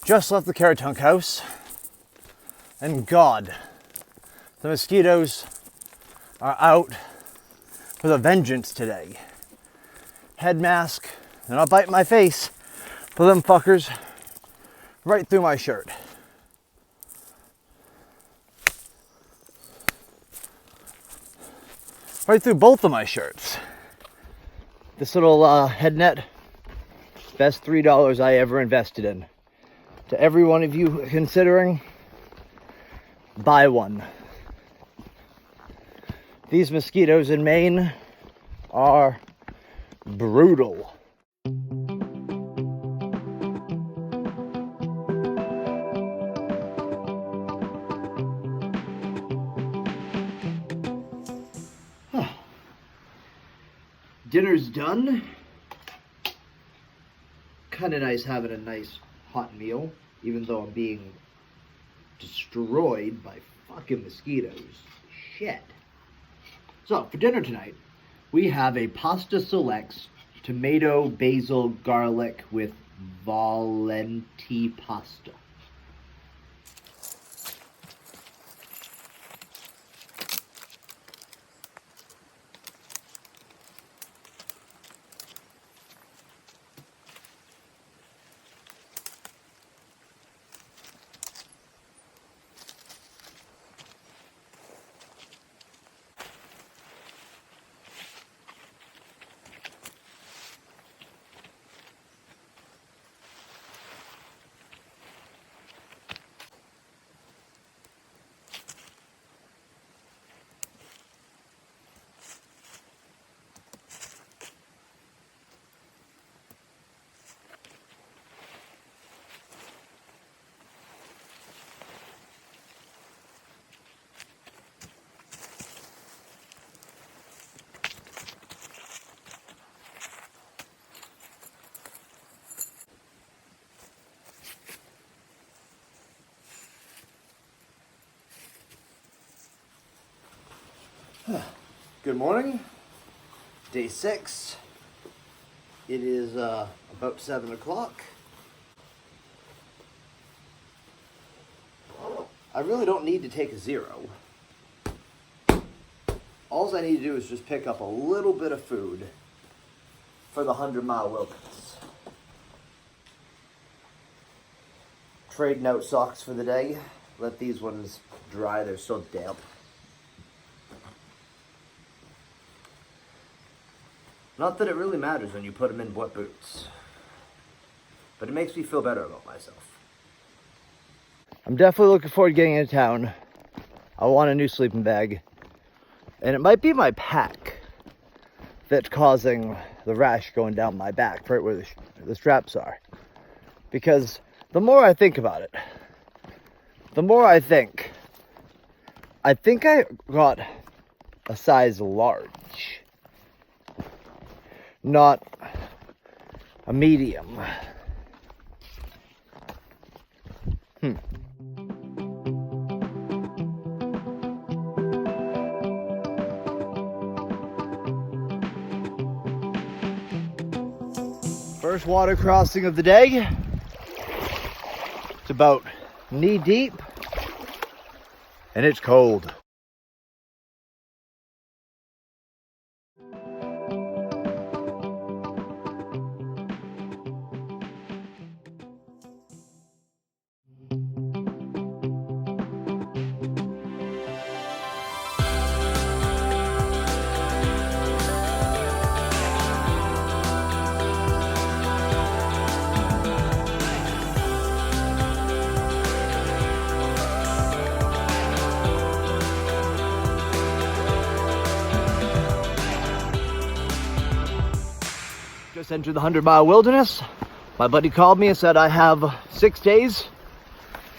Just left the Caratunk house, and God, the mosquitoes are out with a vengeance today. Head mask, they're not biting my face, but them fuckers right through my shirt. Right through both of my shirts. This little head net, best $3 I ever invested in. To every one of you considering, buy one. These mosquitoes in Maine are brutal. Dinner's done. Kind of nice having a nice hot meal, even though I'm being destroyed by fucking mosquitoes. Shit. So, for dinner tonight, we have a pasta selects tomato, basil, garlic with Valenti pasta. Good morning, day 6. It is about 7 o'clock. I really don't need to take a 0. All I need to do is just pick up a little bit of food for the 100-mile wilderness. Trading out socks for the day. Let these ones dry, they're so damp. Not that it really matters when you put them in wet boots, but it makes me feel better about myself. I'm definitely looking forward to getting into town. I want a new sleeping bag, and it might be my pack that's causing the rash going down my back, right where the straps are. Because the more I think about it, the more I think I got a size large. Not a medium. First water crossing of the day. It's about knee deep, and it's cold. Just entered the 100-mile wilderness. My buddy called me and said I have 6 days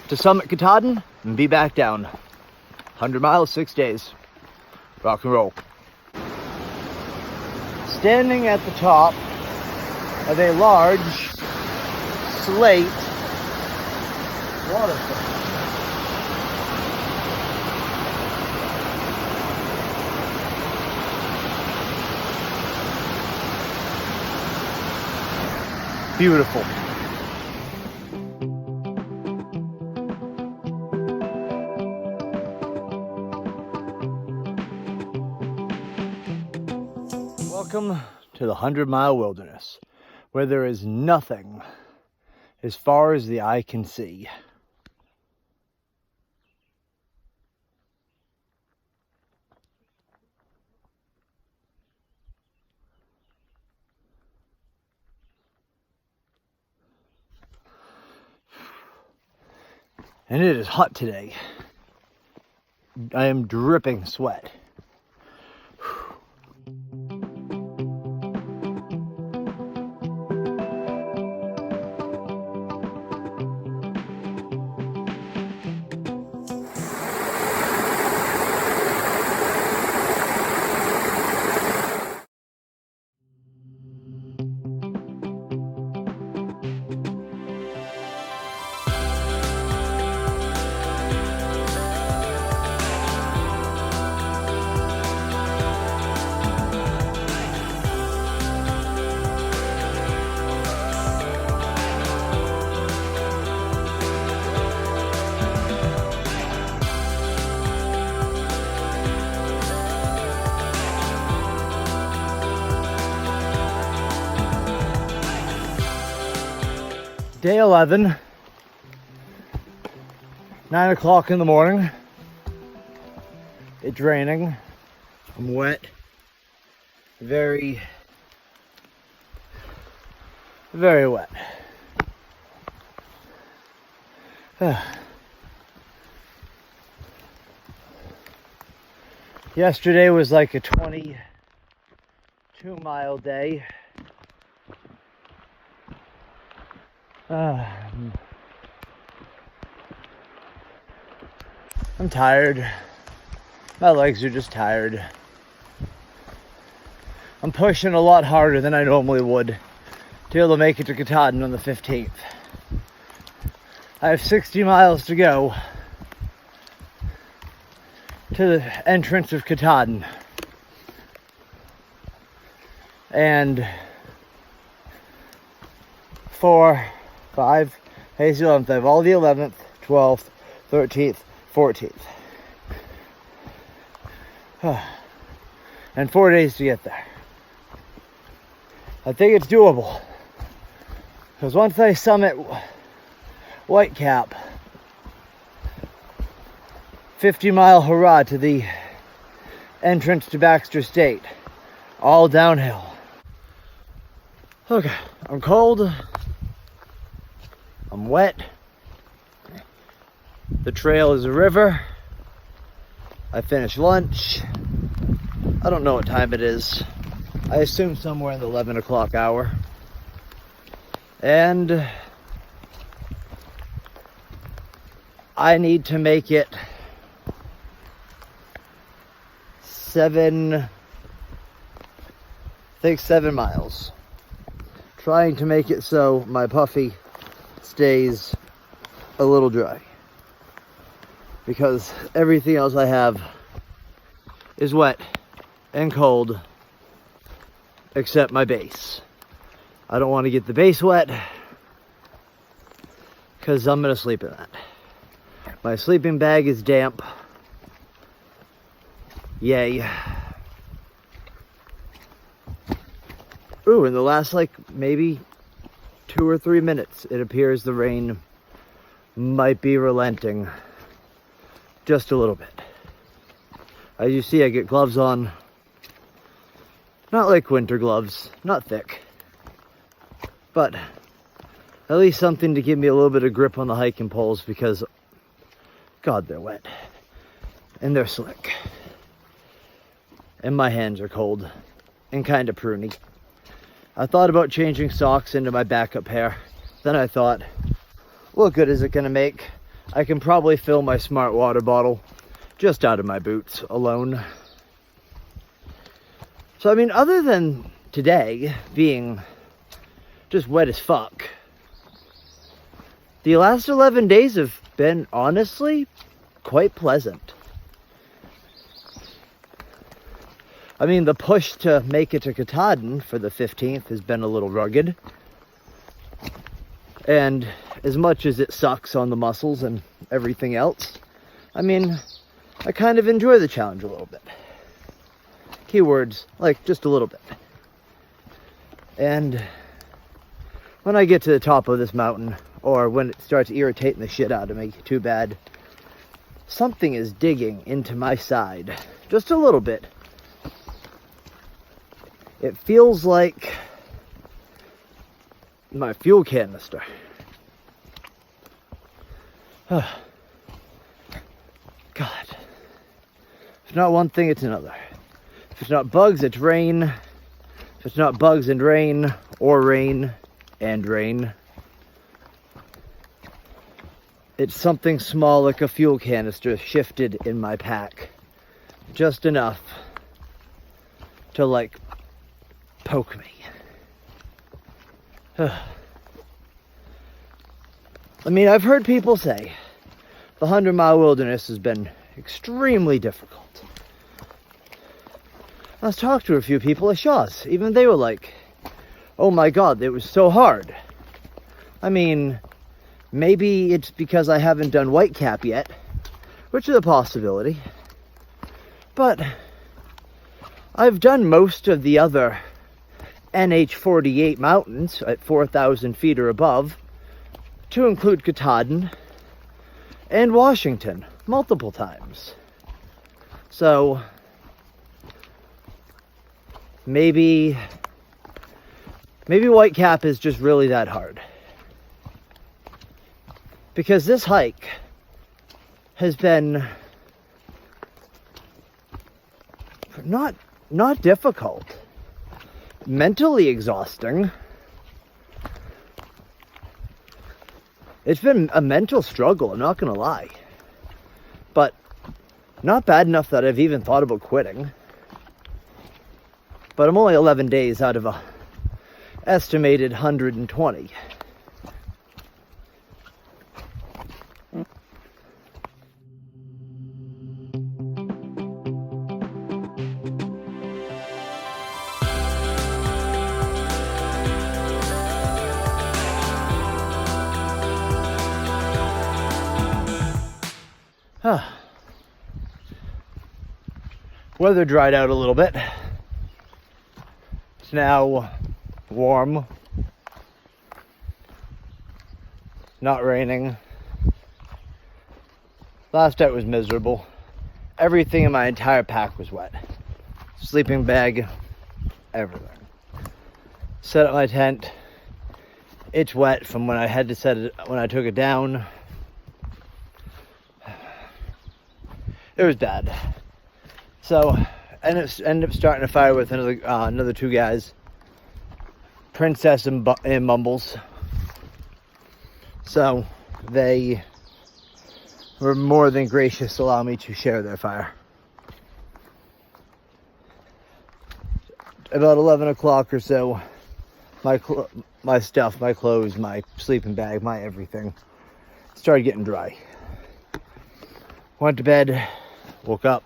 to summit Katahdin and be back down. 100 miles, 6 days. Rock and roll. Standing at the top of a large slate waterfall. Beautiful. the 100-mile wilderness, where there is nothing as far as the eye can see. And it is hot today. I am dripping sweat. Day 11, 9 o'clock in the morning. It's raining. I'm wet. Very wet. Yesterday was like a 22-mile day. I'm tired. My legs are just tired. I'm pushing a lot harder than I normally would to be able to make it to Caratunk on the 15th. I have 60 miles to go to the entrance of Caratunk. And 4, 5, today's the 11th. I have all the 11th, 12th, 13th, 14th. And 4 days to get there. I think it's doable. Because once I summit Whitecap, 50-mile hurrah to the entrance to Baxter State. All downhill. Okay, I'm cold. I'm wet. The trail is a river. I finished lunch. I don't know what time it is. I assume somewhere in the 11 o'clock hour. And I need to make it 7 miles. Trying to make it so my puffy stays a little dry. Because everything else I have is wet and cold except my base. I don't want to get the base wet because I'm going to sleep in that. My sleeping bag is damp. Yay. Ooh, in the last maybe 2 or 3 minutes, it appears the rain might be relenting just a little bit. As you see, I get gloves on. Not like winter gloves, not thick, but at least something to give me a little bit of grip on the hiking poles because, God, they're wet and they're slick. And my hands are cold and kind of pruny. I thought about changing socks into my backup pair. Then I thought, what good is it gonna make? I can probably fill my smart water bottle just out of my boots alone. So, I mean, other than today being just wet as fuck, the last 11 days have been honestly quite pleasant. I mean, the push to make it to Caratunk for the 15th has been a little rugged. And as much as it sucks on the muscles and everything else, I mean, I kind of enjoy the challenge a little bit. Keywords, like just a little bit. And when I get to the top of this mountain, or when it starts irritating the shit out of me too bad, something is digging into my side just a little bit. It feels like my fuel canister. God. If it's not one thing, it's another. If it's not bugs, it's rain. If it's not bugs and rain, or rain and rain, it's something small like a fuel canister shifted in my pack. Just enough to, like, poke me. I mean, I've heard people say the 100-mile wilderness has been extremely difficult. I was talking to a few people at Shaw's. Even they were like, oh my God, it was so hard. I mean, maybe it's because I haven't done Whitecap yet, which is a possibility. But I've done most of the other NH48 mountains at 4,000 feet or above, to include Katahdin and Washington multiple times. So maybe Whitecap is just really that hard. Because this hike has been not difficult. Mentally exhausting. It's been a mental struggle, I'm not gonna lie. But not bad enough that I've even thought about quitting. But I'm only 11 days out of a estimated 120. Weather dried out a little bit. It's now warm. Not raining. Last night was miserable. Everything in my entire pack was wet. Sleeping bag, everything. Set up my tent. It's wet from when I had to set it, when I took it down. It was bad. So, ended up starting a fire with another two guys, Princess and Mumbles. So, they were more than gracious to allow me to share their fire. About 11 o'clock or so, my stuff, my clothes, my sleeping bag, my everything started getting dry. Went to bed, woke up,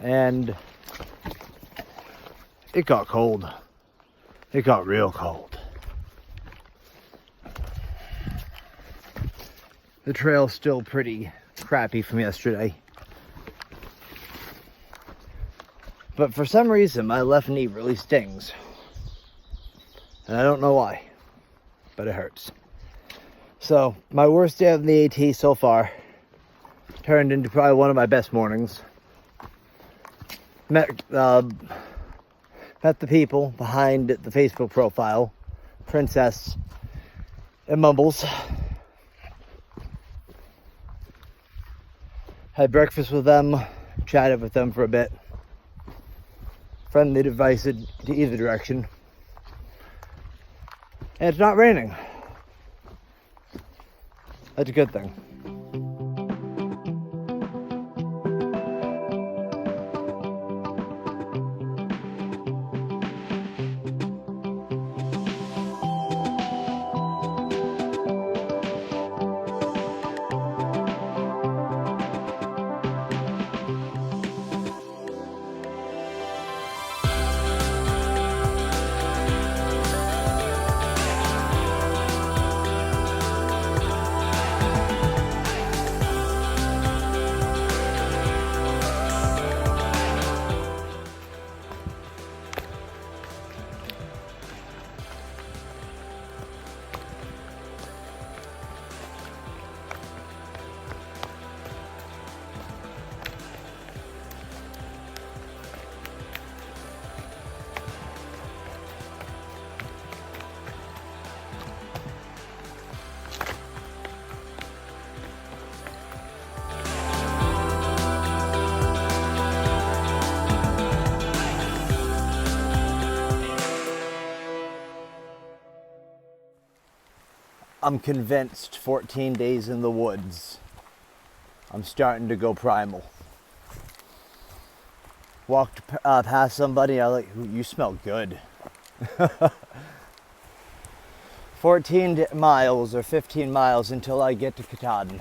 and it got cold. It got real cold. The trail's still pretty crappy from yesterday. But for some reason, my left knee really stings. And I don't know why, but it hurts. So, my worst day of the AT so far turned into probably one of my best mornings. Met the people behind the Facebook profile, Princess and Mumbles. Had breakfast with them, chatted with them for a bit. Friendly advice to either direction. And it's not raining. That's a good thing. I'm convinced 14 days in the woods, I'm starting to go primal. Walked past somebody, I was like, you smell good. 14 miles or 15 miles until I get to Caratunk.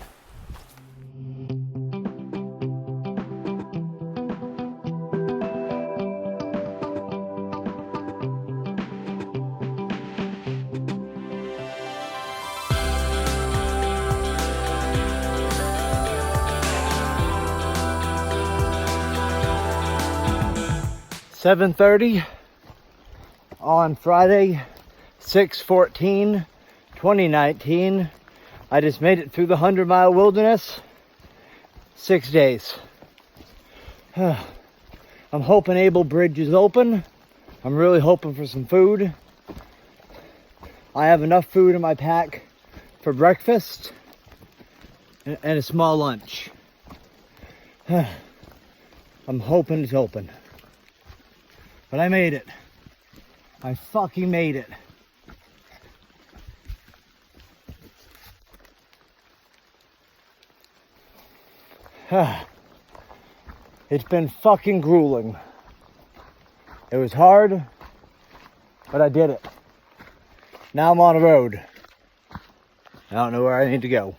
$7:30 on Friday, 6/14/2019. I just made it through the 100-mile wilderness. 6 days. I'm hoping Abol Bridge is open. I'm really hoping for some food. I have enough food in my pack for breakfast and a small lunch. I'm hoping it's open. But I made it. I fucking made it. It's been fucking grueling. It was hard, but I did it. Now I'm on a road. I don't know where I need to go.